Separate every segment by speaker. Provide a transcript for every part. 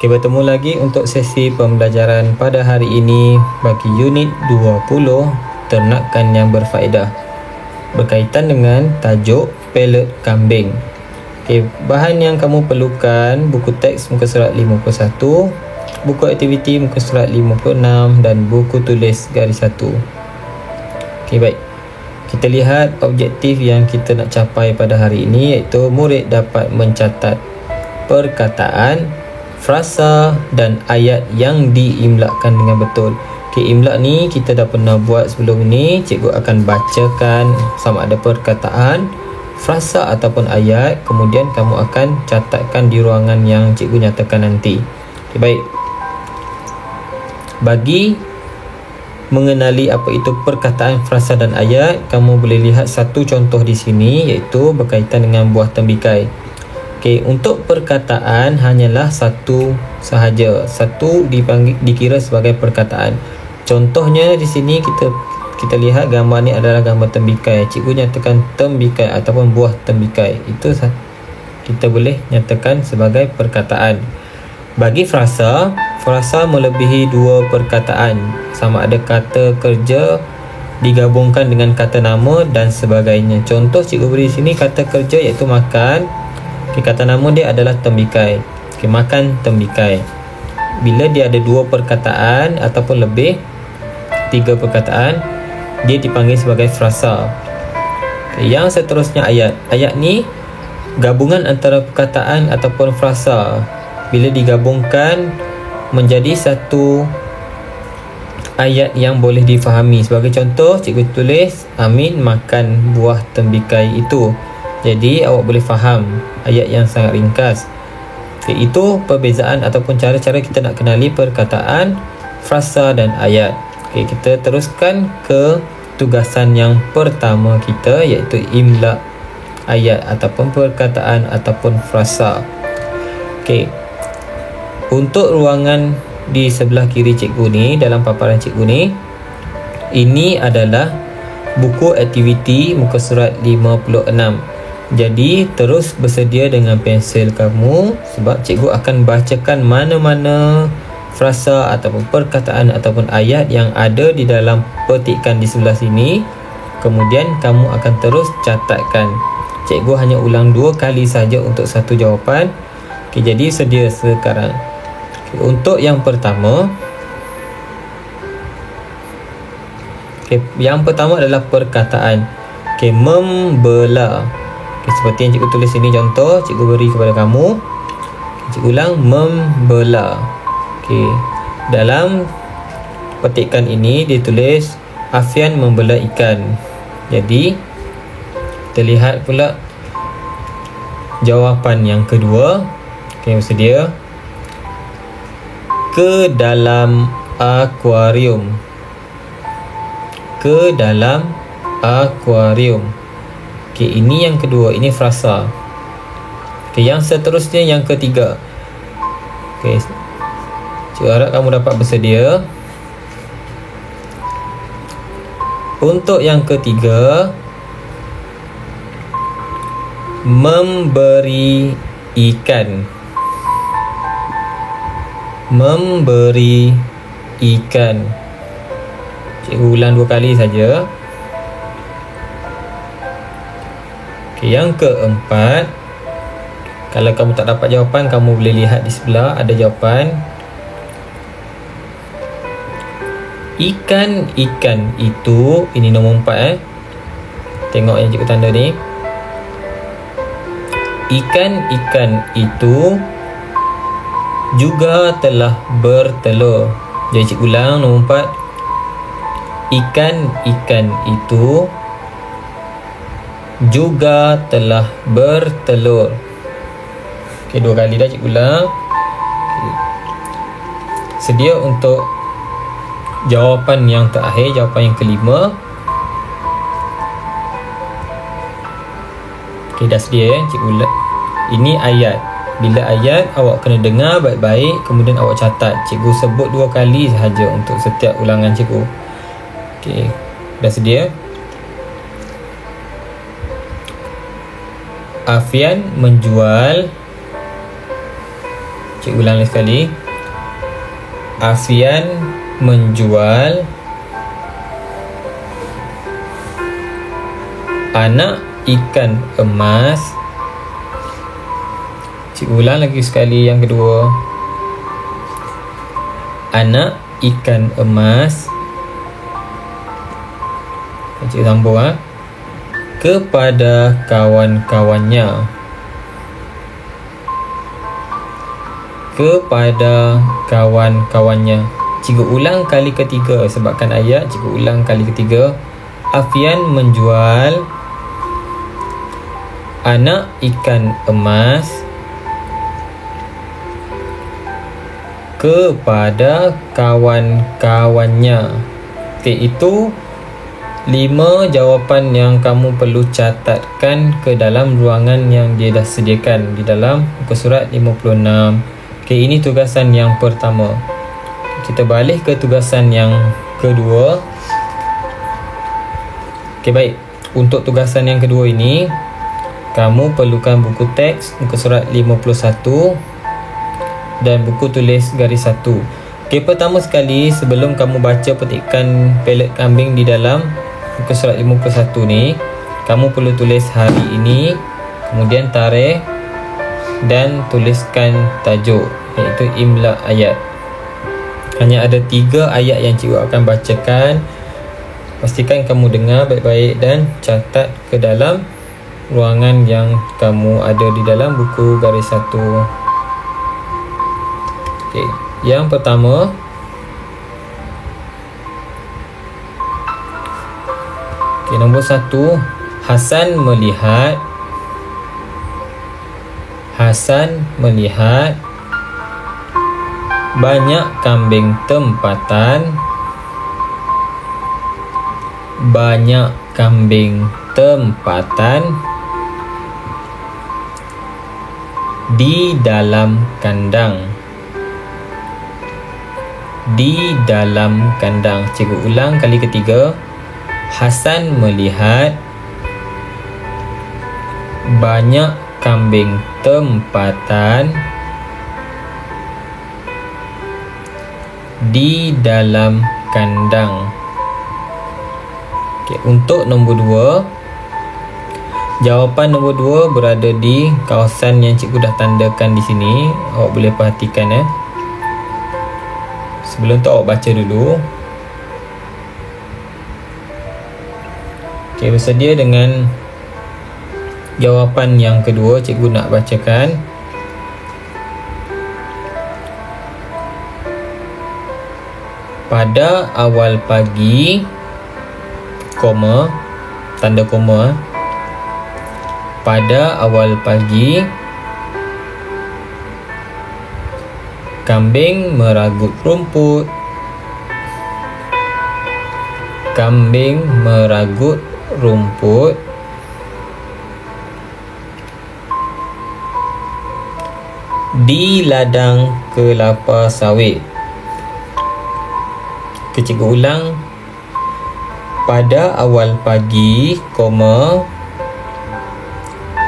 Speaker 1: Okey, bertemu lagi untuk sesi pembelajaran pada hari ini bagi unit 20 ternakan yang berfaedah berkaitan dengan tajuk pelet kambing. Okey, bahan yang kamu perlukan buku teks muka surat 51, buku aktiviti muka surat 56 dan buku tulis garis 1. Okey, baik. Kita lihat objektif yang kita nak capai pada hari ini, iaitu murid dapat mencatat perkataan, frasa dan ayat yang diimlakkan dengan betul. Okey, imlak ni kita dah pernah buat sebelum ni. Cikgu akan bacakan sama ada perkataan, frasa ataupun ayat, kemudian kamu akan catatkan di ruangan yang cikgu nyatakan nanti. Okey, baik. Bagi mengenali apa itu perkataan, frasa dan ayat, kamu boleh lihat satu contoh di sini, iaitu berkaitan dengan buah tembikai. Okey, untuk perkataan hanyalah satu sahaja. Satu dikira sebagai perkataan. Contohnya di sini kita lihat gambar ni adalah gambar tembikai. Cikgu nyatakan tembikai ataupun buah tembikai. Itu kita boleh nyatakan sebagai perkataan. Bagi frasa melebihi dua perkataan. Sama ada kata kerja digabungkan dengan kata nama dan sebagainya. Contoh cikgu beri di sini kata kerja iaitu makan. Okay, kata nama dia adalah tembikai. Okay, makan tembikai. Bila dia ada dua perkataan ataupun lebih, tiga perkataan, dia dipanggil sebagai frasa. Okay, yang seterusnya ayat. Ayat ni gabungan antara perkataan ataupun frasa. Bila digabungkan menjadi satu ayat yang boleh difahami. Sebagai contoh, cikgu tulis Amin makan buah tembikai itu. Jadi awak boleh faham ayat yang sangat ringkas. Okay, itu perbezaan ataupun cara-cara kita nak kenali perkataan, frasa dan ayat. Okay, kita teruskan ke tugasan yang pertama kita, iaitu imla ayat ataupun perkataan ataupun frasa. Okay, untuk ruangan di sebelah kiri cikgu ni, dalam paparan cikgu ni, ini adalah buku aktiviti muka surat 56. Jadi terus bersedia dengan pensil kamu, sebab cikgu akan bacakan mana-mana frasa ataupun perkataan ataupun ayat yang ada di dalam petikan di sebelah sini. Kemudian kamu akan terus catatkan. Cikgu hanya ulang 2 kali saja untuk satu jawapan. Okay, jadi sedia sekarang. Okay, untuk yang pertama, yang pertama adalah perkataan. Okay, membelah. Okay, seperti yang cikgu tulis ini contoh, cikgu beri kepada kamu. Cikgu ulang, membelah. Okay, dalam petikan ini ditulis Afian membelah ikan. Jadi kita lihat pula jawapan yang kedua. Okay, bersedia. Ke dalam akuarium. Ke dalam akuarium. Okay, ini yang kedua, ini frasa. Okay, yang seterusnya yang ketiga. Okay, cikgu harap kamu dapat bersedia. Untuk yang ketiga, memberi ikan. Memberi ikan. Cikgu ulang 2 kali saja. Okay, yang keempat, kalau kamu tak dapat jawapan, kamu boleh lihat di sebelah ada jawapan. Ikan-ikan itu, ini nombor 4 Tengok yang cikgu tanda ni. Ikan-ikan itu juga telah bertelur. Jadi cikgu ulang nombor 4. Ikan-ikan itu juga telah bertelur. Okey, 2 kali dah cikgu ulang. Okay. Sedia untuk jawapan yang terakhir, jawapan yang kelima. Okey, dah sedia cikgu ulang. Ini ayat. Bila ayat, awak kena dengar baik-baik, kemudian awak catat. Cikgu sebut 2 kali sahaja untuk setiap ulangan cikgu. Okey, dah sedia? Afian menjual Cikgu ulang lagi sekali. Afian menjual anak ikan emas. Cikgu ulang lagi sekali yang kedua. Anak ikan emas. Cikgu sambung kepada kawan-kawannya. Kepada kawan-kawannya. Cikgu ulang kali ketiga sebabkan ayat. Cikgu ulang kali ketiga. Afian menjual anak ikan emas kepada kawan-kawannya. Okey, itu 5 jawapan yang kamu perlu catatkan ke dalam ruangan yang dia dah sediakan di dalam muka surat 56. Okey, ini tugasan yang pertama. Kita balik ke tugasan yang kedua. Okey, baik. Untuk tugasan yang kedua ini, kamu perlukan buku teks muka surat 51 dan buku tulis garis 1. Okey, pertama sekali sebelum kamu baca petikan pelet kambing di dalam muka surat 51 ni, kamu perlu tulis hari ini, kemudian tarikh dan tuliskan tajuk, iaitu imla ayat. Hanya ada 3 ayat yang cikgu akan bacakan. Pastikan kamu dengar baik-baik dan catat ke dalam ruangan yang kamu ada di dalam buku garis 1. Okey, yang pertama, okey, nombor 1, Hasan melihat banyak kambing tempatan di dalam kandang. Cikgu ulang kali ketiga. Hasan melihat banyak kambing tempatan di dalam kandang. Okey, untuk nombor 2, jawapan nombor 2 berada di kawasan yang cikgu dah tandakan di sini. Awak boleh perhatikan Sebelum tu awak baca dulu. Okey, bersedia dengan jawapan yang kedua, cikgu nak bacakan. Pada awal pagi, tanda koma. Pada awal pagi, kambing meragut rumput. Di ladang kelapa sawit. Cikgu ulang. Pada awal pagi,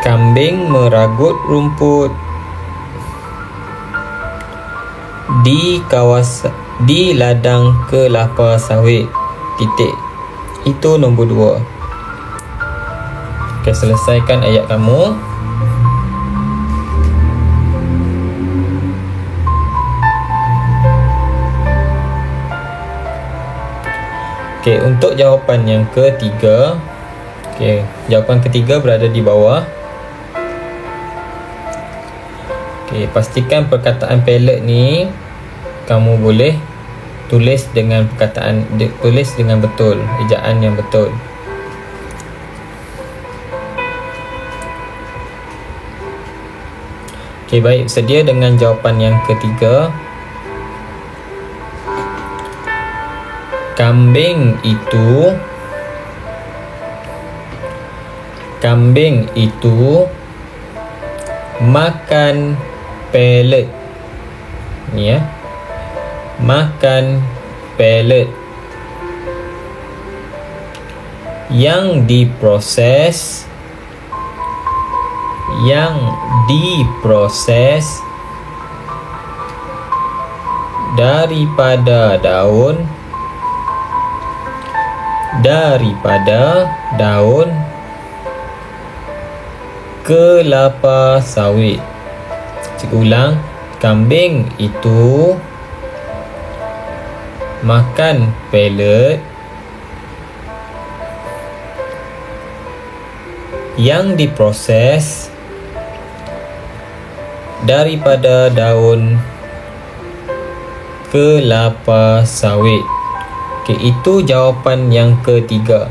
Speaker 1: kambing meragut rumput di ladang kelapa sawit. Titik. Itu nombor 2. Okey, selesaikan ayat kamu. Okey, untuk jawapan yang ketiga. Okey, jawapan ketiga berada di bawah. Okey, pastikan perkataan pelet ni kamu boleh tulis dengan betul, ejaan yang betul. Okey, baik, sedia dengan jawapan yang ketiga. Kambing itu makan pelet. Ni makan pelet yang diproses daripada daun kelapa sawit. Cikgu ulang. Kambing itu makan pellet yang diproses daripada daun kelapa sawit. Okey, itu jawapan yang ketiga.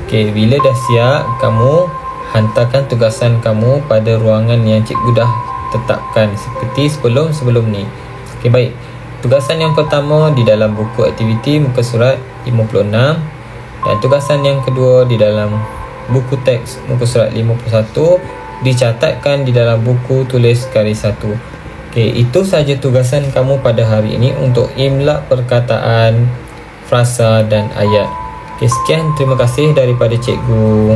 Speaker 1: Okey, bila dah siap, kamu hantarkan tugasan kamu pada ruangan yang cikgu dah tetapkan seperti sebelum ni. Okey, baik. Tugasan yang pertama di dalam buku aktiviti muka surat 56 dan tugasan yang kedua di dalam buku teks muka surat 51 dicatatkan di dalam buku tulis garis 1. Okey, itu saja tugasan kamu pada hari ini untuk imla perkataan, frasa dan ayat. Okey, sekian, terima kasih daripada cikgu.